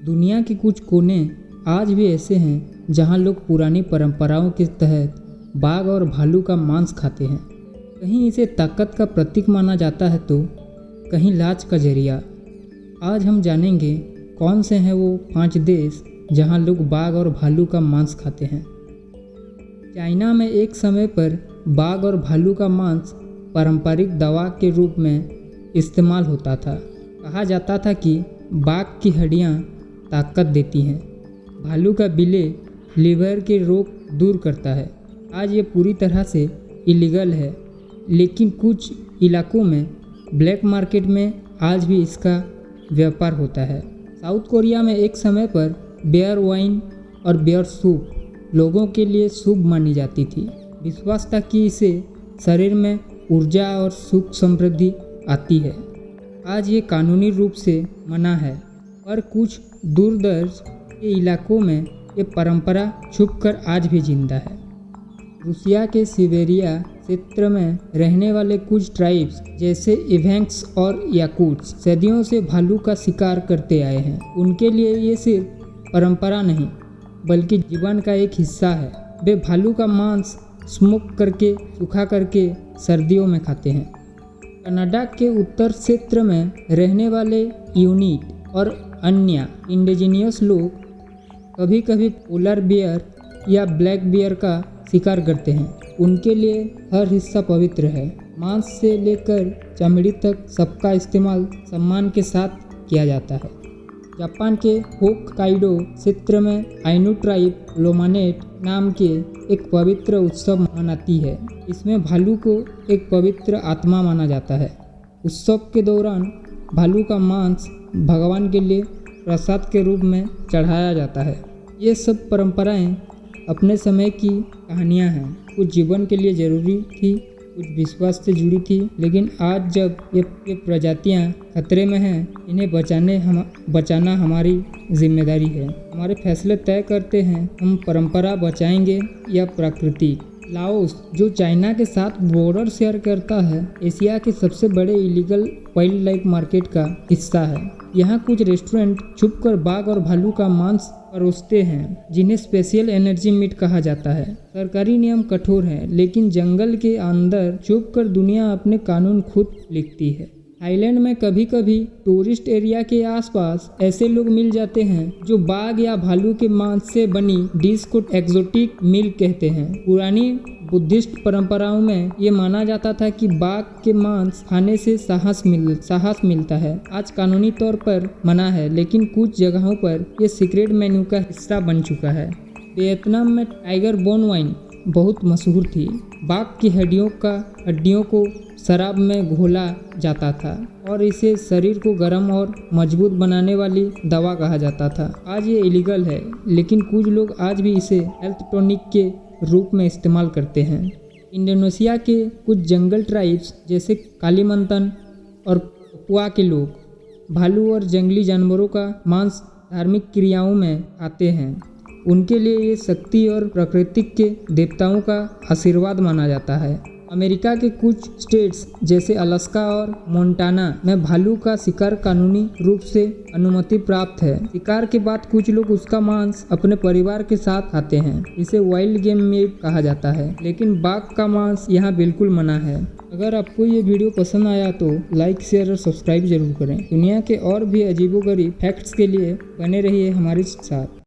दुनिया के कुछ कोने आज भी ऐसे हैं जहां लोग पुरानी परंपराओं के तहत बाघ और भालू का मांस खाते हैं। कहीं इसे ताकत का प्रतीक माना जाता है तो कहीं लाज का जरिया। आज हम जानेंगे कौन से हैं वो 5 देश जहां लोग बाघ और भालू का मांस खाते हैं। चाइना में एक समय पर बाघ और भालू का मांस पारंपरिक दवा के रूप में इस्तेमाल होता था। कहा जाता था कि बाघ की हड्डियां ताकत देती हैं, भालू का बिले लीवर के रोग दूर करता है। आज ये पूरी तरह से इलीगल है, लेकिन कुछ इलाकों में ब्लैक मार्केट में आज भी इसका व्यापार होता है। साउथ कोरिया में एक समय पर बेयर वाइन और बेयर सूप लोगों के लिए शुभ मानी जाती थी। विश्वास था कि इससे शरीर में ऊर्जा और सुख समृद्धि आती है। आज ये कानूनी रूप से मना है, पर कुछ दूरदर्श के इलाकों में ये परंपरा छुपकर आज भी जिंदा है। रूसिया के सिबेरिया क्षेत्र में रहने वाले कुछ ट्राइब्स जैसे इवेंक्स और याकूट्स सदियों से भालू का शिकार करते आए हैं। उनके लिए ये सिर्फ परंपरा नहीं बल्कि जीवन का एक हिस्सा है। वे भालू का मांस स्मोक करके सुखा करके सर्दियों में खाते हैं। कनाडा के उत्तर क्षेत्र में रहने वाले यूनिट और अन्य इंडिजिनियस लोग कभी कभी पोलर बियर या ब्लैक बियर का शिकार करते हैं। उनके लिए हर हिस्सा पवित्र है। मांस से लेकर चमड़ी तक सबका इस्तेमाल सम्मान के साथ किया जाता है। जापान के होक्काइडो क्षेत्र में आइनू ट्राइब लोमानेट नाम के एक पवित्र उत्सव मनाती है। इसमें भालू को एक पवित्र आत्मा माना जाता है। उत्सव के दौरान भालू का मांस भगवान के लिए प्रसाद के रूप में चढ़ाया जाता है। ये सब परंपराएं अपने समय की कहानियां हैं। कुछ जीवन के लिए ज़रूरी थी, कुछ विश्वास से जुड़ी थी, लेकिन आज जब ये प्रजातियां खतरे में हैं, इन्हें बचाना हमारी जिम्मेदारी है। हमारे फैसले तय करते हैं हम परंपरा बचाएंगे या प्रकृति। लाओस जो चाइना के साथ बॉर्डर शेयर करता है, एशिया के सबसे बड़े इलीगल वाइल्ड लाइफ मार्केट का हिस्सा है। यहाँ कुछ रेस्टोरेंट छुपकर बाघ और भालू का मांस परोसते हैं, जिन्हें स्पेशल एनर्जी मीट कहा जाता है। सरकारी नियम कठोर हैं, लेकिन जंगल के अंदर छुपकर दुनिया अपने कानून खुद लिखती है। थाईलैंड में कभी कभी टूरिस्ट एरिया के आसपास ऐसे लोग मिल जाते हैं जो बाघ या भालू के मांस से बनी डिश को एक्सोटिक मील कहते हैं। पुरानी बुद्धिस्ट परंपराओं में ये माना जाता था कि बाघ के मांस खाने से साहस मिलता है। आज कानूनी तौर पर मना है, लेकिन कुछ जगहों पर ये सीक्रेट मेन्यू का हिस्सा बन चुका है। वियतनाम में टाइगर बोन वाइन बहुत मशहूर थी। बाघ की हड्डियों को शराब में घोला जाता था और इसे शरीर को गर्म और मजबूत बनाने वाली दवा कहा जाता था। आज ये इलीगल है, लेकिन कुछ लोग आज भी इसे हेल्थ टॉनिक के रूप में इस्तेमाल करते हैं। इंडोनेशिया के कुछ जंगल ट्राइब्स जैसे कालीमंतन और पपुआ के लोग भालू और जंगली जानवरों का मांस धार्मिक क्रियाओं में खाते हैं। उनके लिए ये शक्ति और प्रकृति के देवताओं का आशीर्वाद माना जाता है। अमेरिका के कुछ स्टेट्स जैसे अलास्का और मोंटाना में भालू का शिकार कानूनी रूप से अनुमति प्राप्त है। शिकार के बाद कुछ लोग उसका मांस अपने परिवार के साथ खाते हैं। इसे वाइल्ड गेम मीट कहा जाता है, लेकिन बाघ का मांस यहाँ बिल्कुल मना है। अगर आपको ये वीडियो पसंद आया तो लाइक, शेयर और सब्सक्राइब जरूर करें। दुनिया के और भी अजीबोगरीब फैक्ट्स के लिए बने रहिए हमारे साथ।